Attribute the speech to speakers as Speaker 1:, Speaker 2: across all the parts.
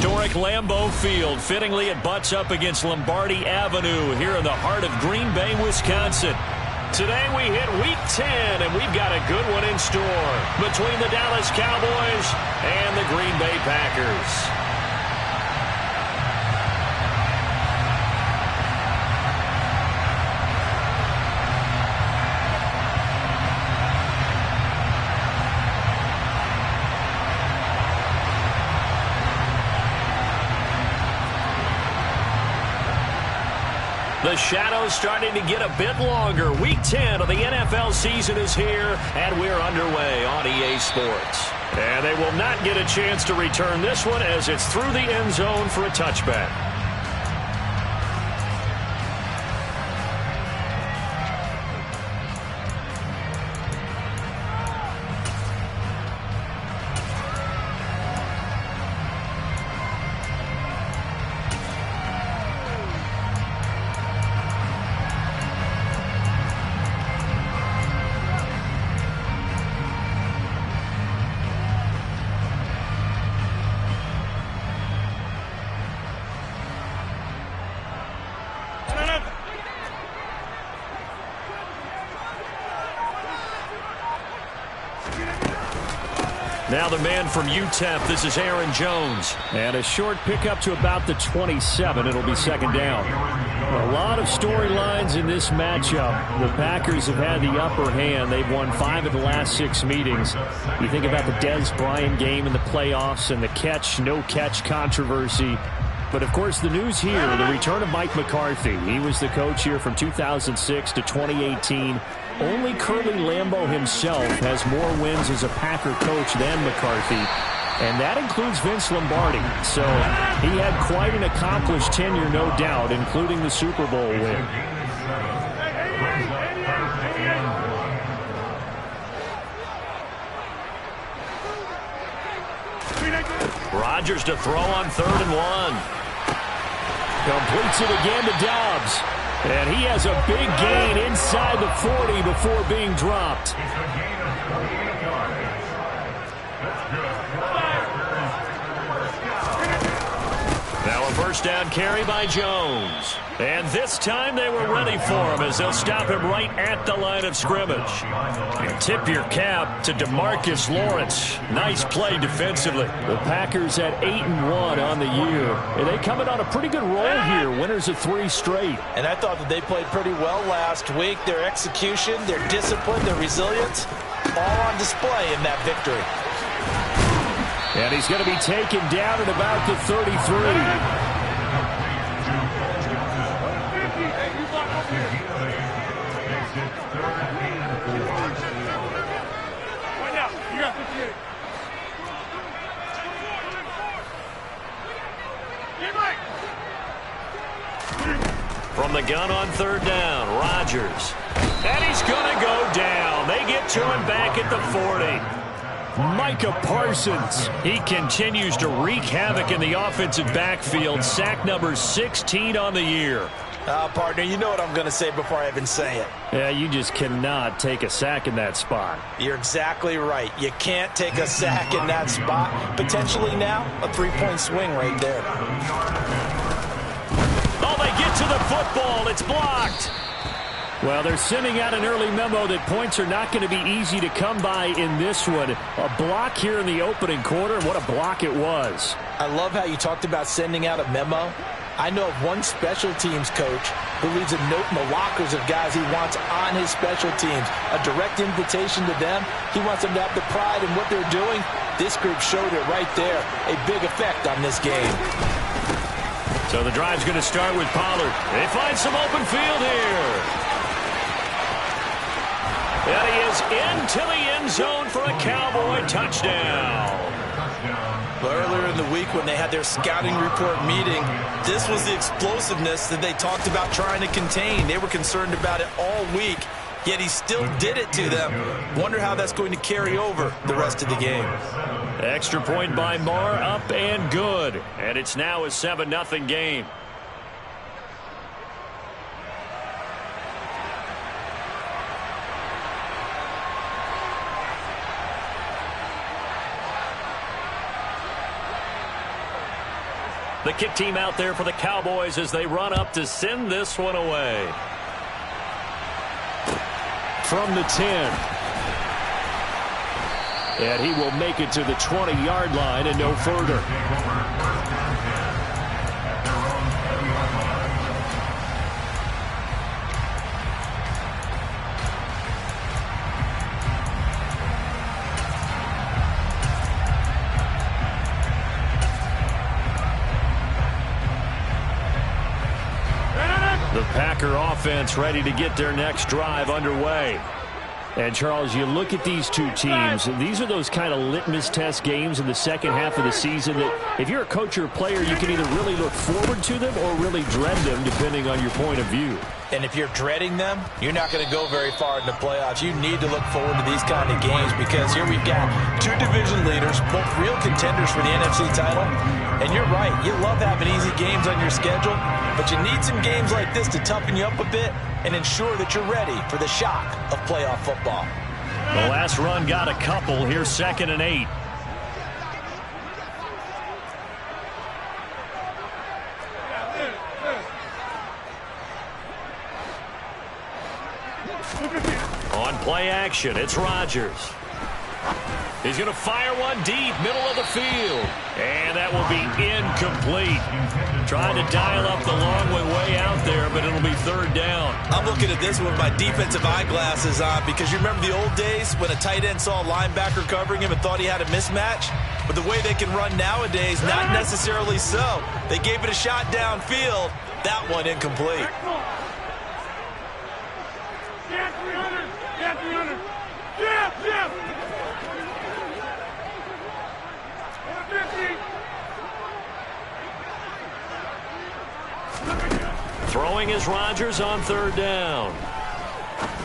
Speaker 1: Historic Lambeau Field. Fittingly, it butts up against Lombardi Avenue here in the heart of Green Bay, Wisconsin. Today we hit Week 10, and we've got a good one in store between the Dallas Cowboys and the Green Bay Packers. The shadow's starting to get a bit longer. Week 10 of the NFL season is here, and we're underway on EA Sports. And they will not get a chance to return this one as it's through the end zone for a touchback. Now the man from UTEP, this is Aaron Jones. And a short pickup to about the 27. It'll be second down. A lot of storylines in this matchup. The Packers have had the upper hand. They've won 5 of the last 6 meetings. You think about the Dez Bryant game in the playoffs and the catch, no catch controversy. But, of course, the news here, the return of Mike McCarthy. He was the coach here from 2006 to 2018. Only Curly Lambeau himself has more wins as a Packer coach than McCarthy, and that includes Vince Lombardi. So he had quite an accomplished tenure, no doubt, including the Super Bowl win. Rodgers to throw on 3rd and 1. Completes it again to Dobbs. And he has a big gain inside the 40 before being dropped. Now a first down carry by Jones. And this time they were ready for him as they'll stop him right at the line of scrimmage. And tip your cap to DeMarcus Lawrence. Nice play defensively. The Packers at 8-1 on the year. And they coming on a pretty good roll here. Winners of 3 straight.
Speaker 2: And I thought that they played pretty well last week. Their execution, their discipline, their resilience, all on display in that victory.
Speaker 1: And he's going to be taken down at about the 33. From the gun on 3rd down, Rodgers. And he's going to go down. They get to him back at the 40. Micah Parsons. He continues to wreak havoc in the offensive backfield. Sack number 16 on the year.
Speaker 2: Partner, you know what I'm going to say before I even say it.
Speaker 1: Yeah, you just cannot take a sack in that spot.
Speaker 2: You're exactly right. You can't take a sack in that spot. Potentially now, a 3-point swing right there.
Speaker 1: Oh, they get to the football. It's blocked. Well, they're sending out an early memo that points are not going to be easy to come by in this one. A block here in the opening quarter. What a block it was.
Speaker 2: I love how you talked about sending out a memo. I know of one special teams coach who leaves a note in the lockers of guys he wants on his special teams. A direct invitation to them. He wants them to have the pride in what they're doing. This group showed it right there. A big effect on this game.
Speaker 1: So the drive's going to start with Pollard. They find some open field here. And he is into the end zone for a Cowboy touchdown.
Speaker 2: Well, earlier in the week when they had their scouting report meeting, this was the explosiveness that they talked about trying to contain. They were concerned about it all week, yet he still did it to them. Wonder how that's going to carry over the rest of the game.
Speaker 1: Extra point by Marr, up and good. And it's now a 7-0 game. The kick team out there for the Cowboys as they run up to send this one away. From the 10. And he will make it to the 20-yard line and no further. The Packer offense ready to get their next drive underway. And, Charles, you look at these two teams, and these are those kind of litmus test games in the second half of the season that if you're a coach or a player, you can either really look forward to them or really dread them, depending on your point of view.
Speaker 2: And if you're dreading them, you're not going to go very far in the playoffs. You need to look forward to these kind of games because here we've got two division leaders, both real contenders for the NFC title. And you're right, you love having easy games on your schedule, but you need some games like this to toughen you up a bit and ensure that you're ready for the shock of playoff football.
Speaker 1: The last run got a couple. Here's 2nd and 8. On play action, it's Rodgers. He's going to fire one deep, middle of the field. And that will be incomplete. Trying to dial up the long way out there, but it'll be 3rd down.
Speaker 2: I'm looking at this with my defensive eyeglasses on because you remember the old days when a tight end saw a linebacker covering him and thought he had a mismatch? But the way they can run nowadays, not necessarily so. They gave it a shot downfield. That one incomplete.
Speaker 1: Throwing is Rodgers on 3rd down.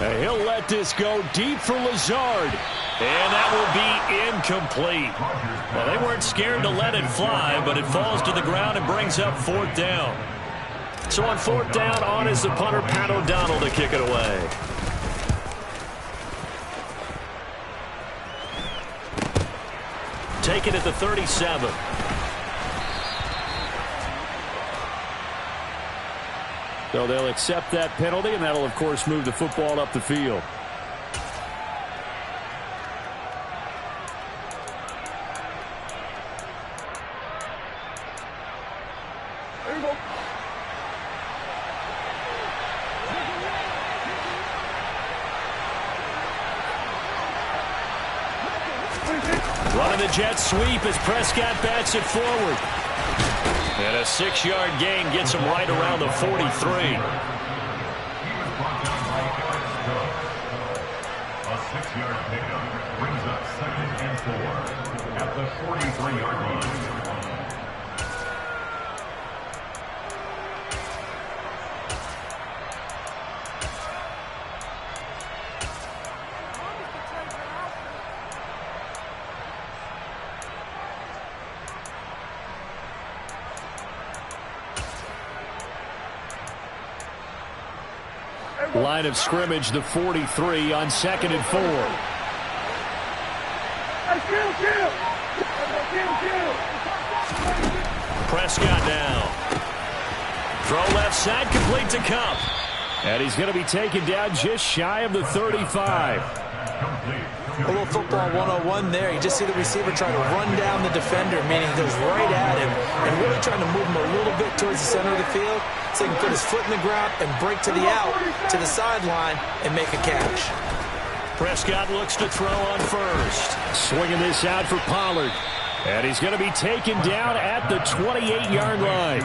Speaker 1: And he'll let this go deep for Lazard. And that will be incomplete. Well, they weren't scared to let it fly, but it falls to the ground and brings up 4th down. So on 4th down, on is the punter, Pat O'Donnell, to kick it away. Taken at the 37. So they'll accept that penalty, and that'll, of course, move the football up the field. There you go. Running the jet sweep as Prescott bats it forward. And a 6-yard gain gets him right around the 43.
Speaker 3: A 6-yard pickup brings up 2nd and 4 at the 43-yard line.
Speaker 1: Line of scrimmage, the 43 on 2nd and 4. Prescott down. Throw left side, complete to Cup. And he's going to be taken down just shy of the 35.
Speaker 2: A little football 101 there. You just see the receiver trying to run down the defender, meaning he goes right at him and really trying to move him a little bit towards the center of the field so he can put his foot in the ground and break to the out, to the sideline, and make a catch.
Speaker 1: Prescott looks to throw on first. Swinging this out for Pollard. And he's going to be taken down at the 28-yard line.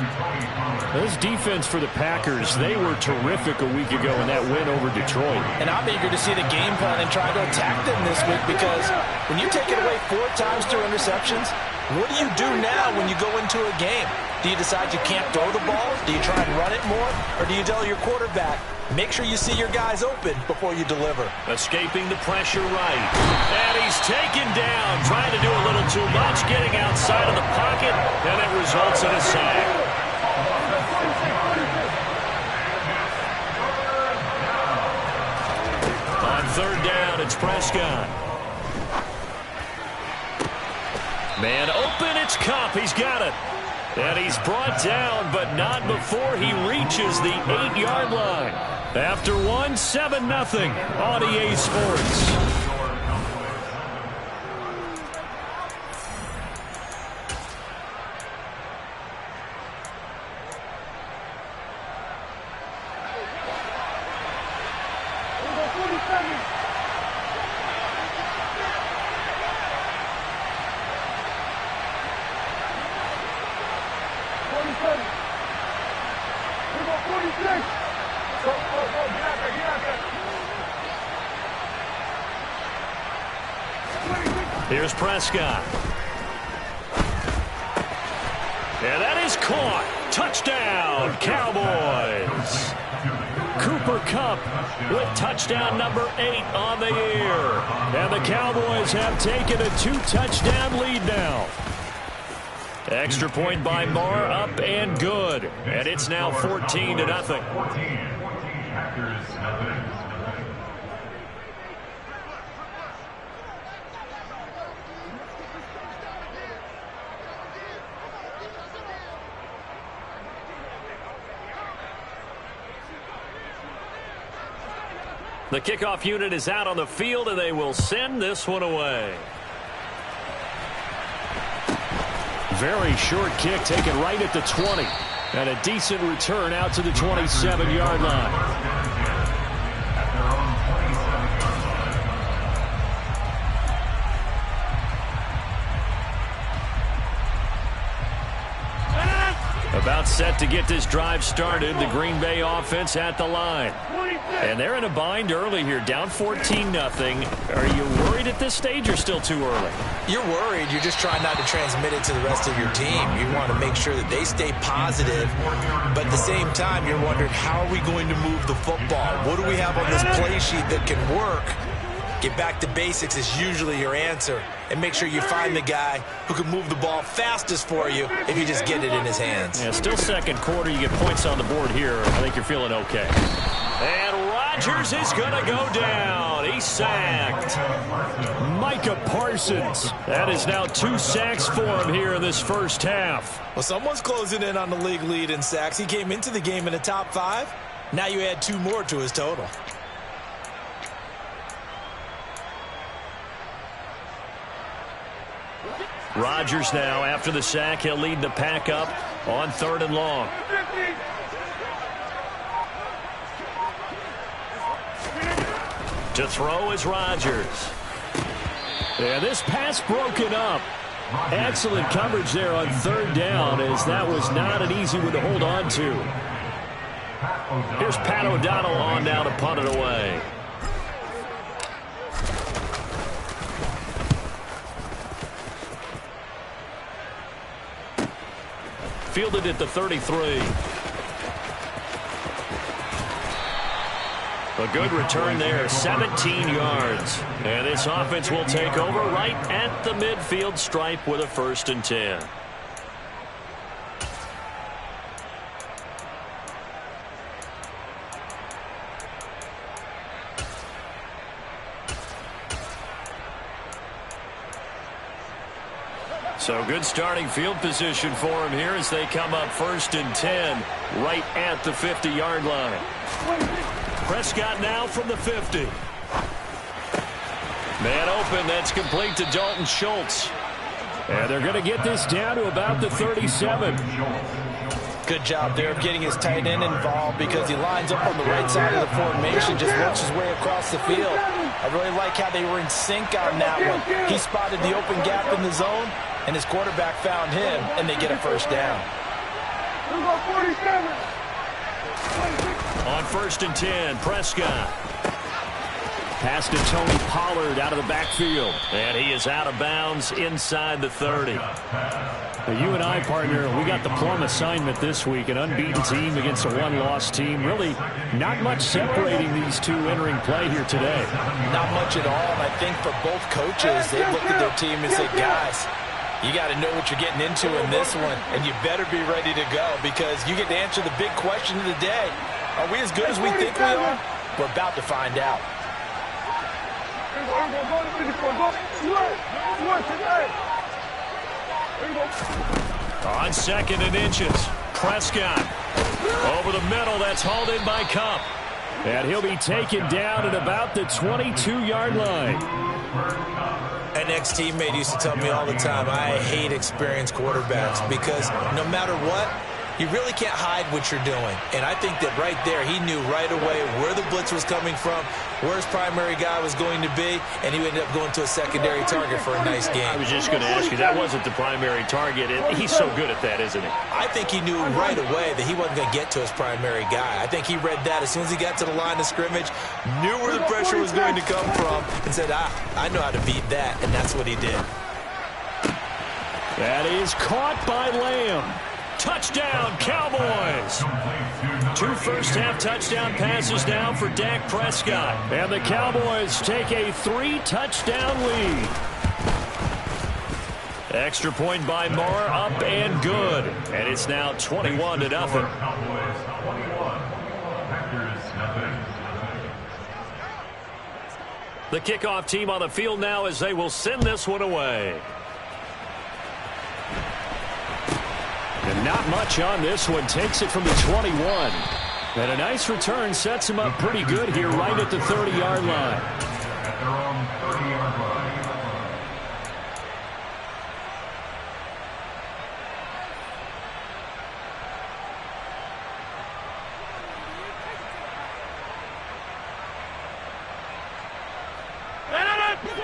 Speaker 1: This defense for the Packers, they were terrific a week ago in that win over Detroit.
Speaker 2: And I'm eager to see the game plan and try to attack them this week because when you take it away 4 times through interceptions, what do you do now when you go into a game? Do you decide you can't throw the ball? Do you try and run it more? Or do you tell your quarterback, make sure you see your guys open before you deliver?
Speaker 1: Escaping the pressure right. And he's taken down, trying to do a little too much, getting outside of the pocket, and it results in a sack. On 3rd down, it's Prescott. Man open, it's Cup. He's got it. And he's brought down, but not before he reaches the 8-yard line. After one, 7-0 on EA Sports. Here's Prescott. And that is caught. Touchdown, Cowboys. Cooper Kupp with touchdown number 8 on the year. And the Cowboys have taken a 2-touchdown lead now. Extra point by Marr, up and good. And it's now 14-0. The kickoff unit is out on the field, and they will send this one away. Very short kick taken right at the 20. And a decent return out to the 27-yard line. About set to get this drive started. The Green Bay offense at the line. And they're in a bind early here, down 14-0. Are you worried at this stage or still too early?
Speaker 2: You're worried. You're just trying not to transmit it to the rest of your team. You want to make sure that they stay positive. But at the same time, you're wondering, how are we going to move the football? What do we have on this play sheet that can work? Get back to basics is usually your answer. And make sure you find the guy who can move the ball fastest for you if you just get it in his hands.
Speaker 1: Yeah, still second quarter. You get points on the board here. I think you're feeling okay. And Rodgers is going to go down. He's sacked. Micah Parsons. That is now 2 sacks for him here in this first half.
Speaker 2: Well, someone's closing in on the league lead in sacks. He came into the game in the top 5. Now you add 2 more to his total.
Speaker 1: Rodgers now, after the sack, he'll lead the pack up on 3rd and long. To throw is Rodgers. And this pass broken up. Excellent coverage there on 3rd down, as that was not an easy one to hold on to. Here's Pat O'Donnell on now to punt it away. Fielded at the 33. A good return there, 17 yards. And this offense will take over right at the midfield stripe with a 1st and 10. So good starting field position for him here as they come up 1st and 10 right at the 50-yard line. Prescott now from the 50. Man open, that's complete to Dalton Schultz. And they're going to get this down to about the 37.
Speaker 2: Good job there of getting his tight end involved, because he lines up on the right side of the formation, just works his way across the field. I really like how they were in sync on that one. He spotted the open gap in the zone, and his quarterback found him, and they get a 1st down.
Speaker 1: On 1st and 10, Prescott. Pass to Tony Pollard out of the backfield. And he is out of bounds inside the 30.
Speaker 4: You and I, partner, we got the plum assignment this week. An unbeaten team against a 1-loss team. Really not much separating these two entering play here today.
Speaker 2: Not much at all. And I think for both coaches, they've looked at their team and said, guys, you got to know what you're getting into in this one, and you better be ready to go, because you get to answer the big question of the day. Are we as good as we think we are? We're about to find out.
Speaker 1: On 2nd and inches. Prescott. Over the middle. That's hauled in by Cup. And he'll be taken down at about the 22-yard line.
Speaker 2: An ex-teammate used to tell me all the time, I hate experienced quarterbacks because no matter what, you really can't hide what you're doing. And I think that right there, he knew right away where the blitz was coming from, where his primary guy was going to be, and he ended up going to a secondary target for a nice game.
Speaker 1: I was just going to ask you, that wasn't the primary target. He's so good at that, isn't he?
Speaker 2: I think he knew right away that he wasn't going to get to his primary guy. I think he read that as soon as he got to the line of scrimmage, knew where the pressure was going to come from, and said, I know how to beat that, and that's what he did.
Speaker 1: That is caught by Lamb. Touchdown, Cowboys. 2 first-half touchdown passes now for Dak Prescott. And the Cowboys take a 3-touchdown lead. Extra point by Moore, up and good. And it's now 21-0. The kickoff team on the field now as they will send this one away. And not much on this one. Takes it from the 21. And a nice return sets him up pretty good here right at the 30-yard line.
Speaker 3: At their own 30-yard line.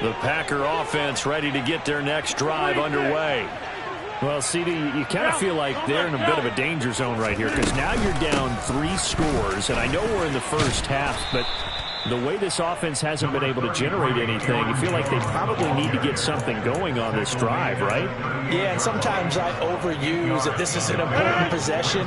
Speaker 1: The Packer offense ready to get their next drive underway. Well, CD, you kind of feel like they're in a bit of a danger zone right here because now you're down 3 scores, and I know we're in the first half, but the way this offense hasn't been able to generate anything, you feel like they probably need to get something going on this drive, right?
Speaker 2: Yeah, and sometimes I overuse that this is an important possession,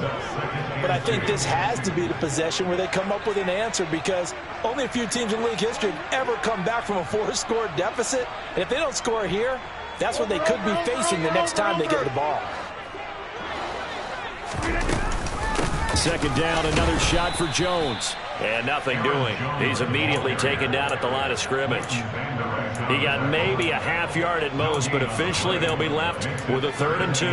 Speaker 2: but I think this has to be the possession where they come up with an answer because only a few teams in league history have ever come back from a 4-score deficit, and if they don't score here, that's what they could be facing the next time they get the ball.
Speaker 1: Second down, another shot for Jones. And nothing doing. He's immediately taken down at the line of scrimmage. He got maybe a half yard at most, but officially they'll be left with a 3rd and 2.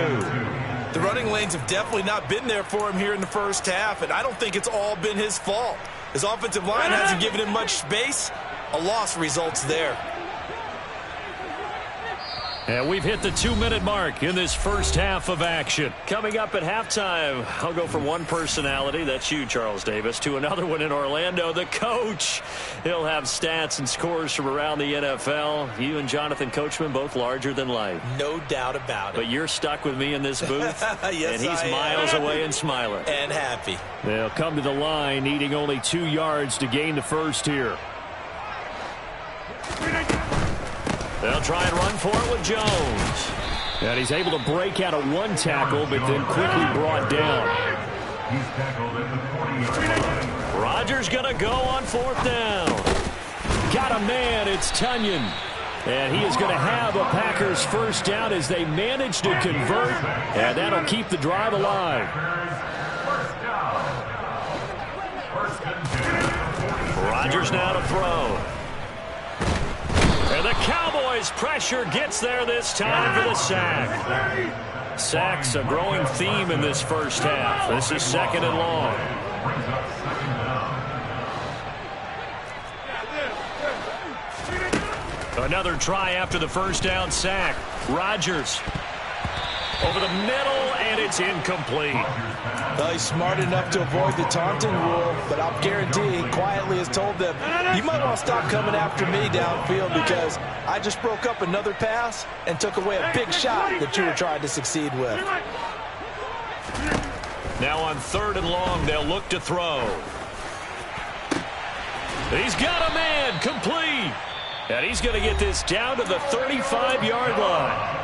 Speaker 2: The running lanes have definitely not been there for him here in the first half, and I don't think it's all been his fault. His offensive line hasn't given him much space. A loss results there.
Speaker 1: And we've hit the 2-minute mark in this first half of action. Coming up at halftime, I'll go from one personality, that's you, Charles Davis, to another one in Orlando, the coach. He'll have stats and scores from around the NFL. You and Jonathan Coachman, both larger than life.
Speaker 2: No doubt about it.
Speaker 1: But you're stuck with me in this booth.
Speaker 2: Yes,
Speaker 1: and he's miles away and smiling.
Speaker 2: And happy.
Speaker 1: They'll come to the line, needing only 2 yards to gain the first here. They'll try and run for it with Jones. And he's able to break out of 1 tackle, but then quickly brought down.
Speaker 3: He's tackled at the 40-yard line.
Speaker 1: Rodgers going to go on 4th down. Got a man, it's Tunyon. And he is going to have a Packers first down as they manage to convert. And that'll keep the drive alive. Rodgers now to throw. And the Cowboys pressure gets there this time for the sack. Sacks a growing theme in this first half. This is 2nd and long. Another try after the first down sack. Rodgers over the middle, and it's incomplete.
Speaker 2: Well, he's smart enough to avoid the taunting rule, but I'll guarantee he quietly has told them, you might want to stop coming after me downfield because I just broke up another pass and took away a big shot that you were trying to succeed with.
Speaker 1: Now on 3rd and long, they'll look to throw. He's got a man, complete. And he's going to get this down to the 35-yard line.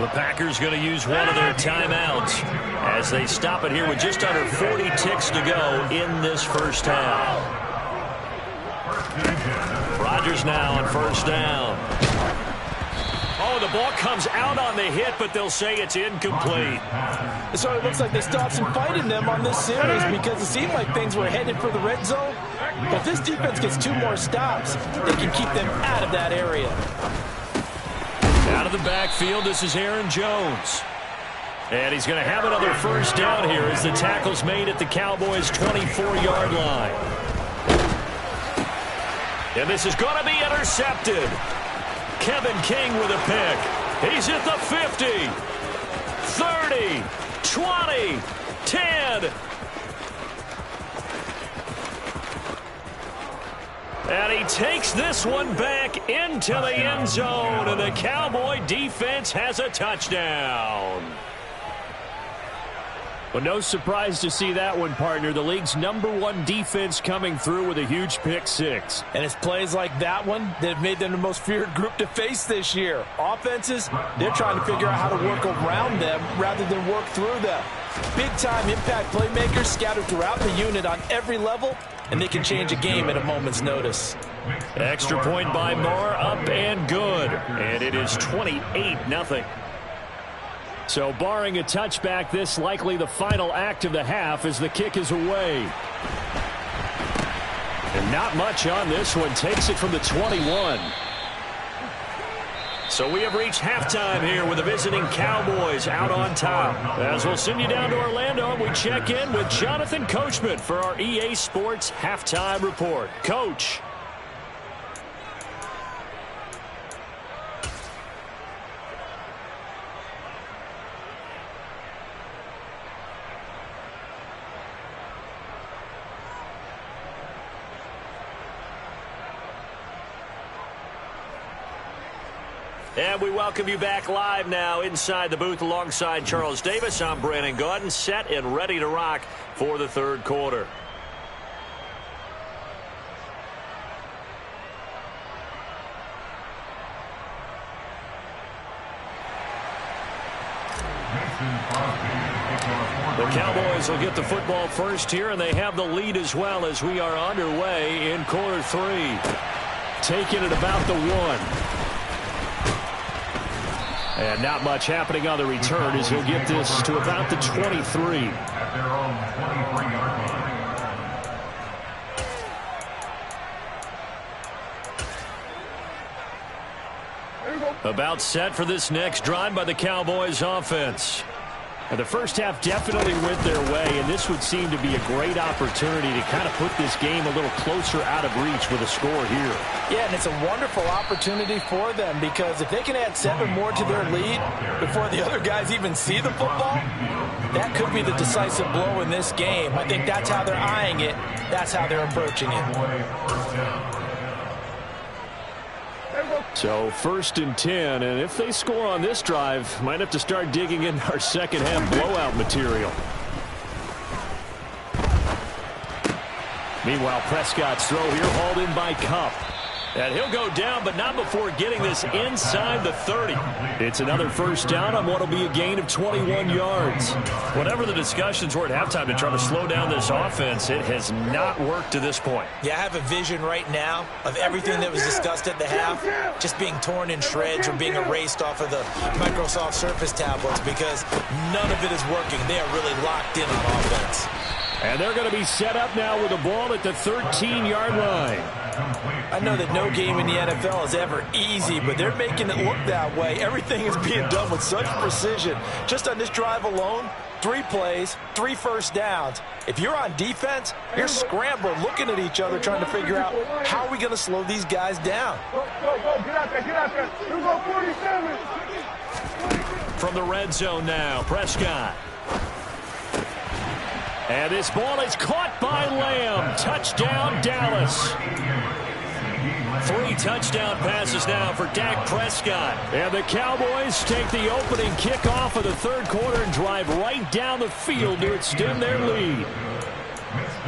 Speaker 1: The Packers going to use one of their timeouts as they stop it here with just under 40 ticks to go in this first half. Rodgers now on 1st down. Oh, the ball comes out on the hit, but they'll say it's incomplete.
Speaker 2: So it looks like they stopped some fight in them on this series because it seemed like things were headed for the red zone. But if this defense gets 2 more stops, they can keep them out of that area.
Speaker 1: Out of the backfield, this is Aaron Jones. And he's going to have another first down here as the tackle's made at the Cowboys' 24-yard line. And this is going to be intercepted. Kevin King with a pick. He's at the 50, 30, 20, 10. And he takes this one back into the end zone, and the Cowboy defense has a touchdown. Well, no surprise to see that one, partner. The league's #1 defense coming through with a huge pick six.
Speaker 2: And it's plays like that one that have made them the most feared group to face this year. Offenses, they're trying to figure out how to work around them rather than work through them. Big-time impact playmakers scattered throughout the unit on every level, and they can change a game at a moment's notice.
Speaker 1: Extra point by Moore, up and good. And it is 28-0. So barring a touchback, this likely the final act of the half as the kick is away. And not much on this one. Takes it from the 21. So we have reached halftime here with the visiting Cowboys out on top. As we'll send you down to Orlando, we check in with Jonathan Coachman for our EA Sports Halftime Report. Coach. And we welcome you back live now inside the booth alongside Charles Davis. I'm Brandon Gaudin, set and ready to rock for the third quarter. The Cowboys will get the football first here, and they have the lead as well as we are underway in quarter three. Taking it about the 1. And not much happening on the return as he'll get this to about the 23.
Speaker 3: At their own 23-yard line.
Speaker 1: About set for this next drive by the Cowboys offense. And the first half definitely went their way, and this would seem to be a great opportunity to kind of put this game a little closer out of reach with a score here.
Speaker 2: Yeah, and it's a wonderful opportunity for them because if they can add 7 more to their lead before the other guys even see the football, that could be the decisive blow in this game. I think that's how they're eyeing it. That's how they're approaching it.
Speaker 1: So 1st and 10, and if they score on this drive, might have to start digging in our second half blowout material. Meanwhile, Prescott's throw here hauled in by Kupp. And he'll go down, but not before getting this inside the 30. It's another first down on what will be a gain of 21 yards. Whatever the discussions were at halftime to try to slow down this offense, it has not worked to this point.
Speaker 2: Yeah, I have a vision right now of everything that was discussed at the half just being torn in shreds or being erased off of the Microsoft Surface tablets because none of it is working. They are really locked in on offense.
Speaker 1: And they're going to be set up now with the ball at the 13-yard line.
Speaker 2: I know that no game in the NFL is ever easy, but they're making it look that way. Everything is being done with such precision. Just on this drive alone, 3 plays, 3 first downs. If you're on defense, you're scrambling, looking at each other, trying to figure out how are we going to slow these guys down.
Speaker 1: From the red zone now, Prescott. And this ball is caught by Lamb. Touchdown, Dallas. 3 touchdown passes now for Dak Prescott. And the Cowboys take the opening kickoff of the third quarter and drive right down the field to extend their lead.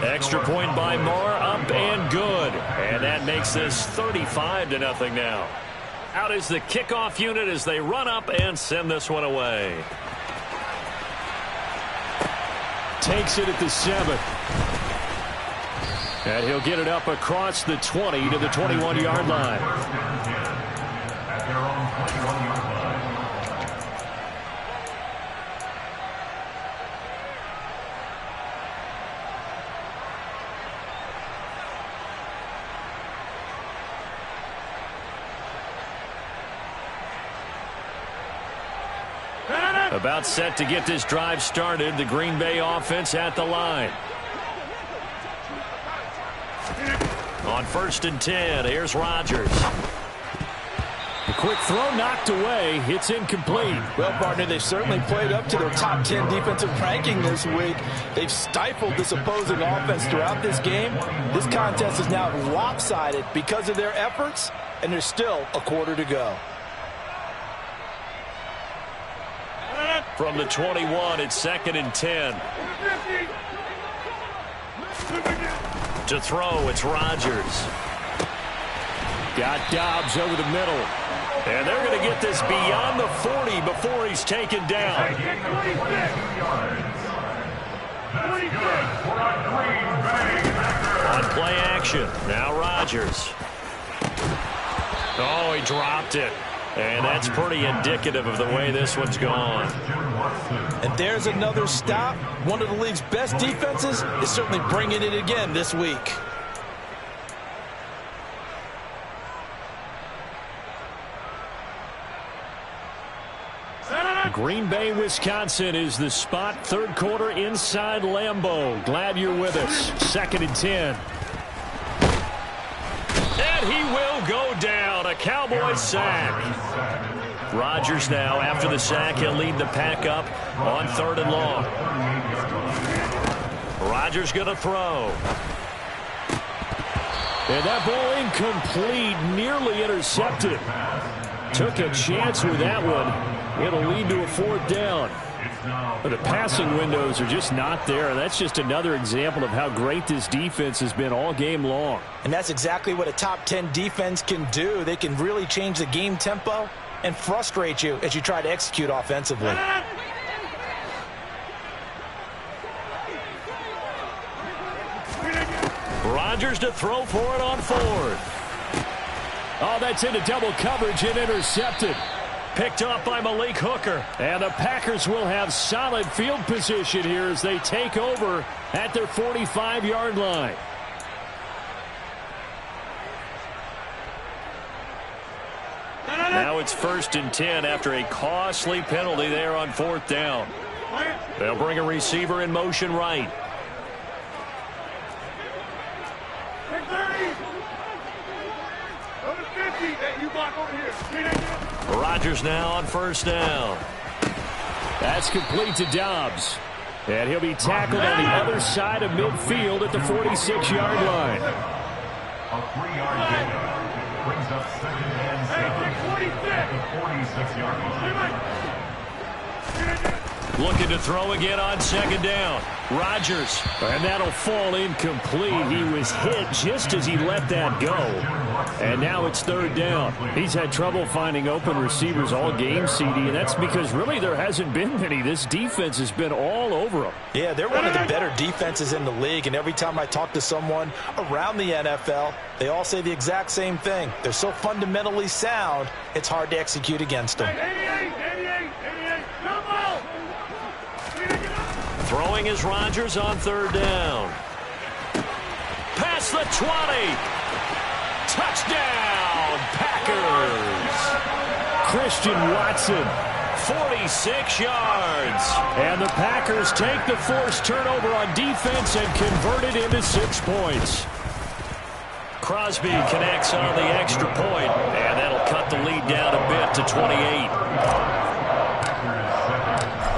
Speaker 1: Extra point by Moore, up and good. And that makes this 35-0 now. Out is the kickoff unit as they run up and send this one away. Takes it at the 7. And he'll get it up across the 20 to the 21-yard line.
Speaker 3: At their own 21-yard line.
Speaker 1: About set to get this drive started. The Green Bay offense at the line. On 1st and 10, here's Rodgers.
Speaker 4: A quick throw knocked away. It's incomplete.
Speaker 2: Well, partner, they've certainly played up to their top 10 defensive ranking this week. They've stifled this opposing offense throughout this game. This contest is now lopsided because of their efforts, and there's still a quarter to go.
Speaker 1: From the 21, it's 2nd and 10. To throw, it's Rodgers.
Speaker 4: Got Dobbs over the middle.
Speaker 1: And they're going to get this beyond the 40 before he's taken down. On play action, now Rodgers. Oh, he dropped it. And that's pretty indicative of the way this one's gone.
Speaker 2: And there's another stop. One of the league's best defenses is certainly bringing it again this week.
Speaker 4: Green Bay, Wisconsin is the spot. 3rd quarter inside Lambeau. Glad you're with us. 2nd and 10.
Speaker 1: And he will go down. A Cowboys sack. Rodgers now, after the sack, he'll lead the pack up on 3rd and long. Rodgers going to throw.
Speaker 4: And that ball incomplete, nearly intercepted. Took a chance with that one. It'll lead to a 4th down. But the passing windows are just not there. That's just another example of how great this defense has been all game long.
Speaker 2: And that's exactly what a top 10 defense can do. They can really change the game tempo and frustrate you as you try to execute offensively.
Speaker 1: Rodgers to throw for it on 4th.
Speaker 4: Oh, that's into double coverage and intercepted.
Speaker 1: Picked up by Malik Hooker.
Speaker 4: And the Packers will have solid field position here as they take over at their 45-yard line.
Speaker 1: Now it's 1st and 10 after a costly penalty there on 4th down. They'll bring a receiver in motion right. Rodgers now on 1st down.
Speaker 4: That's complete to Dobbs. And he'll be tackled on the other side of midfield at the 46-yard line.
Speaker 3: A 3-yard gain brings up 2nd and 7 at the 46-yard line.
Speaker 1: Looking to throw again on 2nd down. Rodgers.
Speaker 4: And that'll fall incomplete. He was hit just as he let that go. And now it's 3rd down. He's had trouble finding open receivers all game, CD, and that's because really there hasn't been many. This defense has been all over them.
Speaker 2: Yeah, they're one of the better defenses in the league, and every time I talk to someone around the NFL, they all say the exact same thing. They're so fundamentally sound, it's hard to execute against them.
Speaker 1: Throwing is Rodgers on 3rd down. Past the 20. Touchdown, Packers.
Speaker 4: Christian Watson.
Speaker 1: 46 yards.
Speaker 4: And the Packers take the forced turnover on defense and convert it into 6 points.
Speaker 1: Crosby connects on the extra point, and that'll cut the lead down a bit to 28.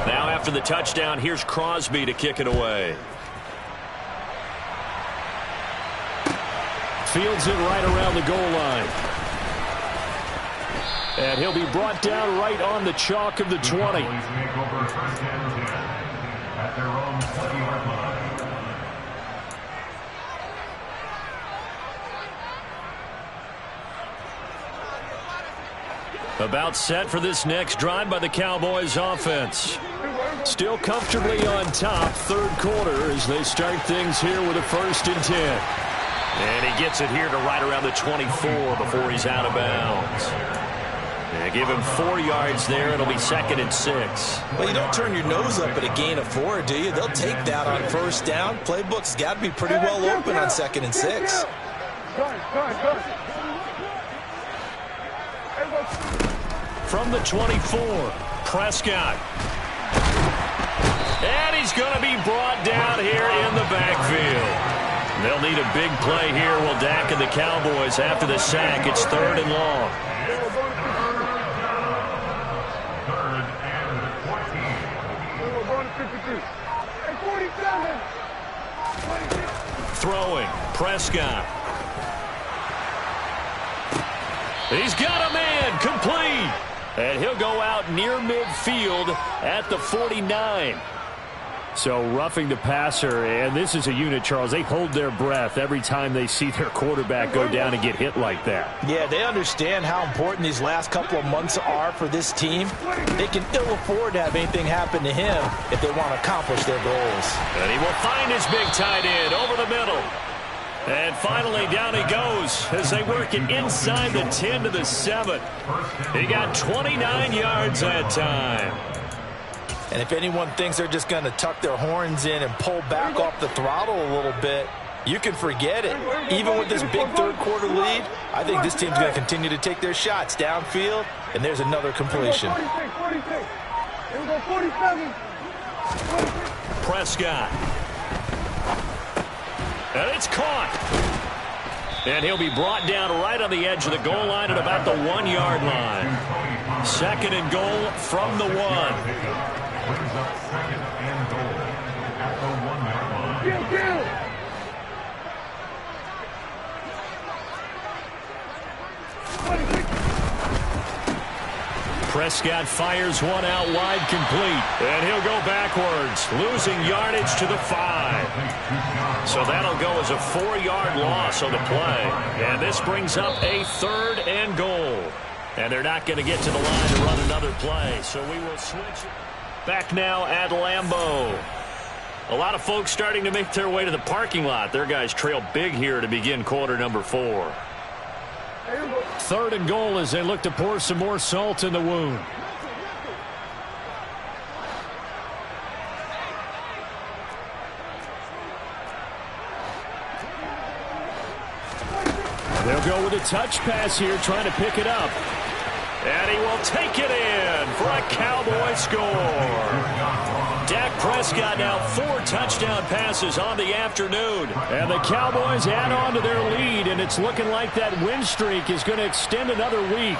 Speaker 1: Now after the touchdown, here's Crosby to kick it away.
Speaker 4: Fields it right around the goal line. And he'll be brought down right on the chalk of the 20.
Speaker 3: At their own 20-yard line.
Speaker 1: About set for this next drive by the Cowboys offense.
Speaker 4: Still comfortably on top, 3rd quarter as they start things here with a 1st and 10.
Speaker 1: And he gets it here to right around the 24 before he's out of bounds. And give him 4 yards there. It'll be 2nd and 6.
Speaker 2: Well, you don't turn your nose up at a gain of 4, do you? They'll take that on 1st down. Playbook's got to be pretty well open on 2nd and 6.
Speaker 1: From the 24, Prescott. And he's going to be brought down here in the backfield. They'll need a big play here. Will Dak and the Cowboys after the sack. It's 3rd and long. Throwing, Prescott. He's got a man, complete. And he'll go out near midfield at the 49. So roughing the passer, and this is a unit, Charles. They hold their breath every time they see their quarterback go down and get hit like that.
Speaker 2: Yeah, they understand how important these last couple of months are for this team. They can ill afford to have anything happen to him if they want to accomplish their goals.
Speaker 1: And he will find his big tight end over the middle. And finally, down he goes as they work it inside the 10 to the 7. He got 29 yards that time.
Speaker 2: And if anyone thinks they're just going to tuck their horns in and pull back off the throttle a little bit, you can forget it. Even with this big third-quarter lead, I think this team's going to continue to take their shots downfield, and there's another completion.
Speaker 1: Prescott. And it's caught. And he'll be brought down right on the edge of the goal line at about the 1-yard line. 2nd and goal from the 1.
Speaker 3: Brings up 2nd and goal at the 1-yard line.
Speaker 1: Prescott fires one out wide, complete. And he'll go backwards, losing yardage to the 5. So that'll go as a 4-yard loss on the play. And this brings up a 3rd and goal. And they're not going to get to the line to run another play. So we will switch back now at Lambeau. A lot of folks starting to make their way to the parking lot. Their guys trail big here to begin quarter number 4. 3rd and goal as they look to pour some more salt in the wound. They'll go with a touch pass here, trying to pick it up. And he will take it in for a Cowboy score. Dak Prescott now 4 touchdown passes on the afternoon. And the Cowboys add on to their lead, and it's looking like that win streak is going to extend another week.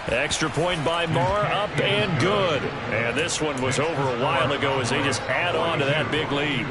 Speaker 1: Extra point by Marr, up and good. And this one was over a while ago as they just add on to that big lead.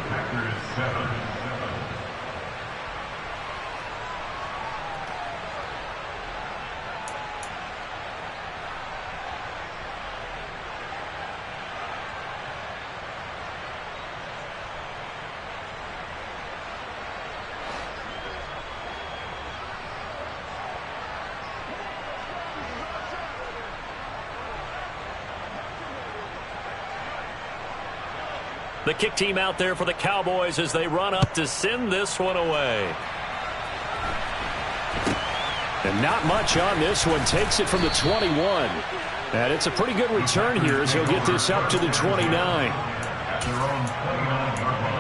Speaker 1: The kick team out there for the Cowboys as they run up to send this one away. And not much on this one. Takes it from the 21. And it's a pretty good return here as he'll get this up to the 29.
Speaker 3: At their own 29-yard line.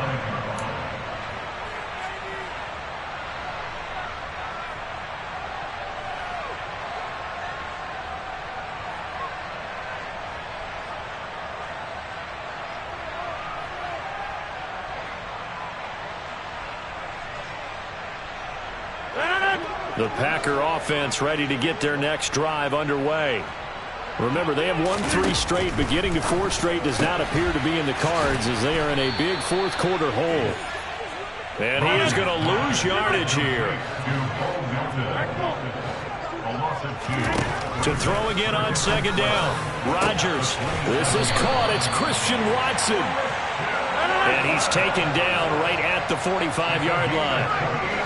Speaker 1: The Packer offense ready to get their next drive underway. Remember, they have won 3 straight, but getting to 4 straight does not appear to be in the cards as they are in a big fourth-quarter hole. And he is going to lose yardage here. To throw again on 2nd down. Rodgers. This is caught. It's Christian Watson. And he's taken down right at the 45-yard line.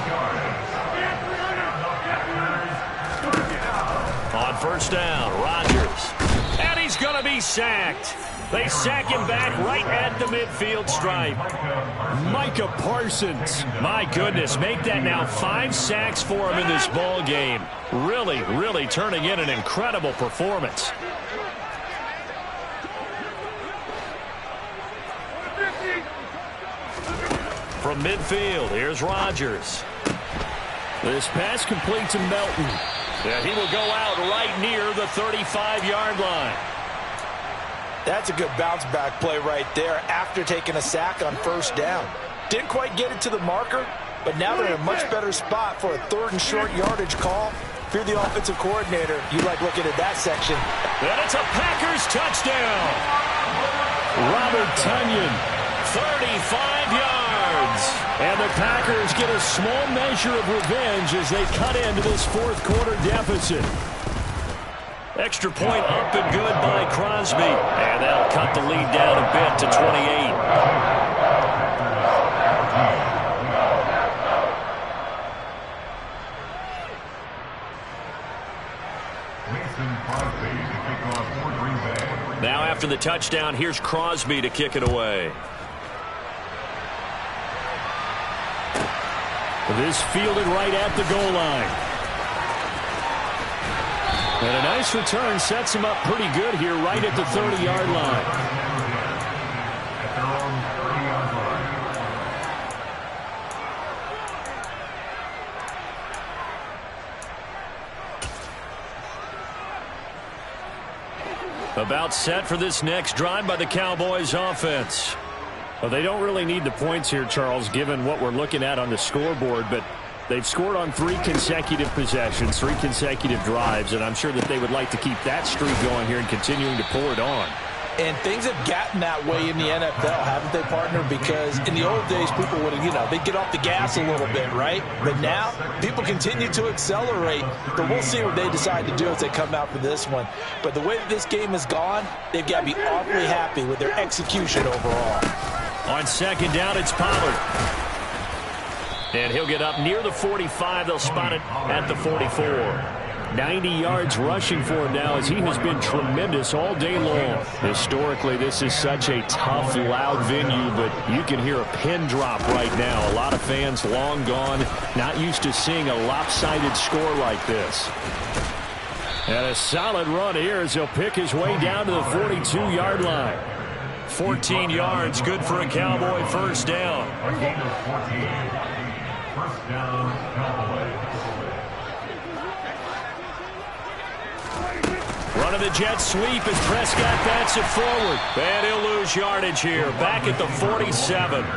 Speaker 1: On 1st down, Rodgers. And he's going to be sacked. They sack him back right at the midfield stripe. Micah Parsons. My goodness, make that now 5 sacks for him in this ball game. Really, really turning in an incredible performance. From midfield, here's Rodgers. This pass complete to Melton. And he will go out right near the 35-yard line.
Speaker 2: That's a good bounce-back play right there after taking a sack on first down. Didn't quite get it to the marker, but now they're in a much better spot for a 3rd and short yardage call. If you're the offensive coordinator, you like looking at that section.
Speaker 1: And it's a Packers touchdown. Robert Tonyan, 35 yards. And the Packers get a small measure of revenge as they cut into this 4th quarter deficit. Extra point up and good by Crosby. And that'll cut the lead down a bit to 28. Now after the touchdown, here's Crosby to kick it away. This fielded right at the goal line. And a nice return sets him up pretty good here right at the 30-yard line. About set for this next drive by the Cowboys offense. Well, they don't really need the points here, Charles, given what we're looking at on the scoreboard, but they've scored on 3 consecutive possessions, 3 consecutive drives, and I'm sure that they would like to keep that streak going here and continuing to pull it on.
Speaker 2: And things have gotten that way in the NFL, haven't they, partner? Because in the old days, people would, they'd get off the gas a little bit, right? But now, people continue to accelerate. But we'll see what they decide to do as they come out for this one. But the way that this game has gone, they've got to be awfully happy with their execution overall.
Speaker 1: On second down, it's Pollard. And he'll get up near the 45. They'll spot it at the 44. 90 yards rushing for him now as he has been tremendous all day long. Historically, this is such a tough, loud venue, but you can hear a pin drop right now. A lot of fans long gone, not used to seeing a lopsided score like this. And a solid run here as he'll pick his way down to the 42-yard line. 14 yards, good for a Cowboy first down.
Speaker 3: A gain of 14. First down, Cowboys.
Speaker 1: Running the jet sweep as Prescott bats it forward. And he'll lose yardage here. Back at the 47.
Speaker 3: The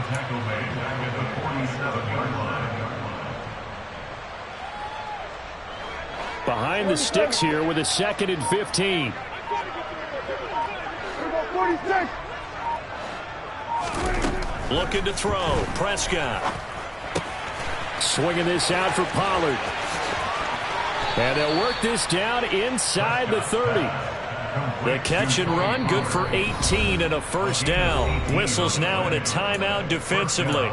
Speaker 3: tackle made back at the 47-yard line.
Speaker 1: Behind the sticks here with a 2nd and 15. Looking to throw. Prescott. Swinging this out for Pollard. And they'll work this down inside the 30. The catch and run, good for 18 and a first down. Whistles now in a timeout defensively.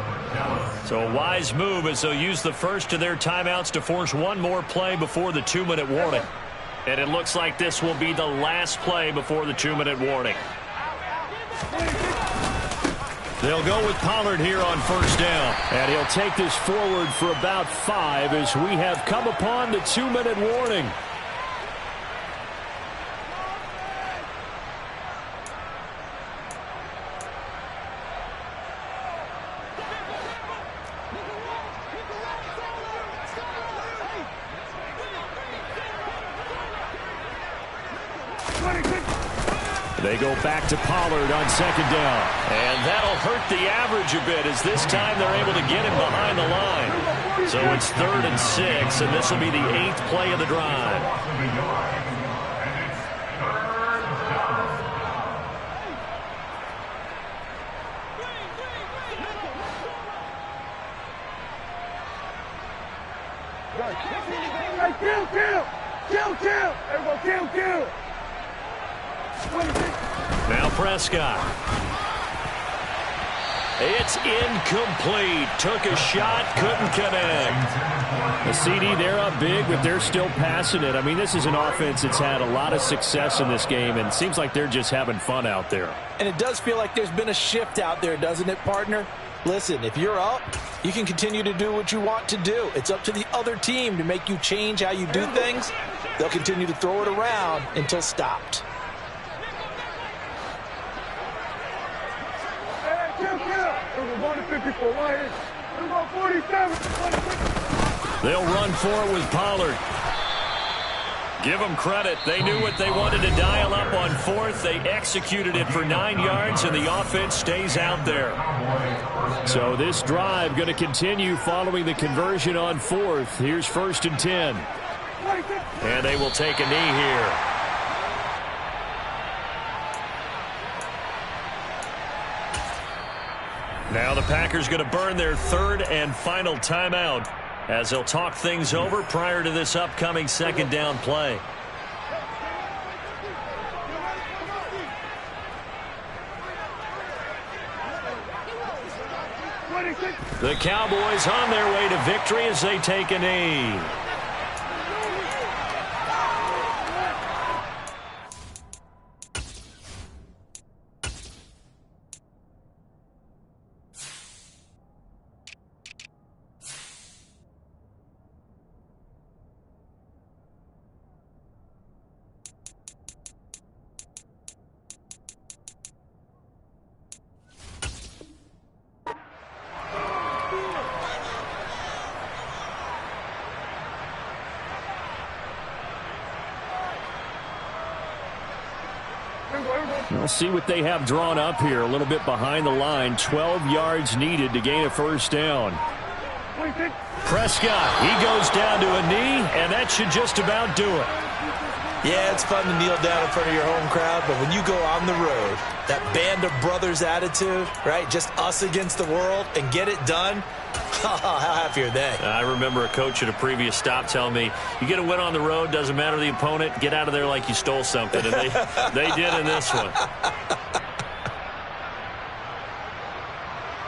Speaker 1: So a wise move as they'll use the first of their timeouts to force one more play before the 2-minute warning. And it looks like this will be the last play before the 2-minute warning. They'll go with Pollard here on first down. And he'll take this forward for about 5 as we have come upon the 2-minute warning. They go back to Pollard on second down. And that'll hurt the average a bit as this time they're able to get him behind the line. So it's 3rd and 6, and this will be the 8th play of the drive.
Speaker 5: Kill! Everyone kill!
Speaker 1: Now Prescott. It's incomplete. Took a shot, couldn't connect. The CD, they're up big, but they're still passing it. I mean, this is an offense that's had a lot of success in this game, and it seems like they're just having fun out there.
Speaker 2: And it does feel like there's been a shift out there, doesn't it, partner? Listen, if you're up, you can continue to do what you want to do. It's up to the other team to make you change how you do things. They'll continue to throw it around until stopped.
Speaker 5: Kill! We're going to 54 right here. We're going 47.
Speaker 1: They'll run for it with Pollard. Give them credit. They knew what they wanted to dial up on fourth. They executed it for 9 yards, and the offense stays out there. So this drive going to continue following the conversion on fourth. Here's 1st and 10. And they will take a knee here. Now the Packers going to burn their 3rd and final timeout as they'll talk things over prior to this upcoming 2nd down play. The Cowboys on their way to victory as they take a knee. We'll see what they have drawn up here. A little bit behind the line. 12 yards needed to gain a 1st down. Prescott, he goes down to a knee, and that should just about do it.
Speaker 2: Yeah, it's fun to kneel down in front of your home crowd, but when you go on the road, that band of brothers attitude, right, just us against the world, and get it done, how happy are they?
Speaker 1: I remember a coach at a previous stop telling me, you get a win on the road, doesn't matter the opponent, get out of there like you stole something. And they did in this one.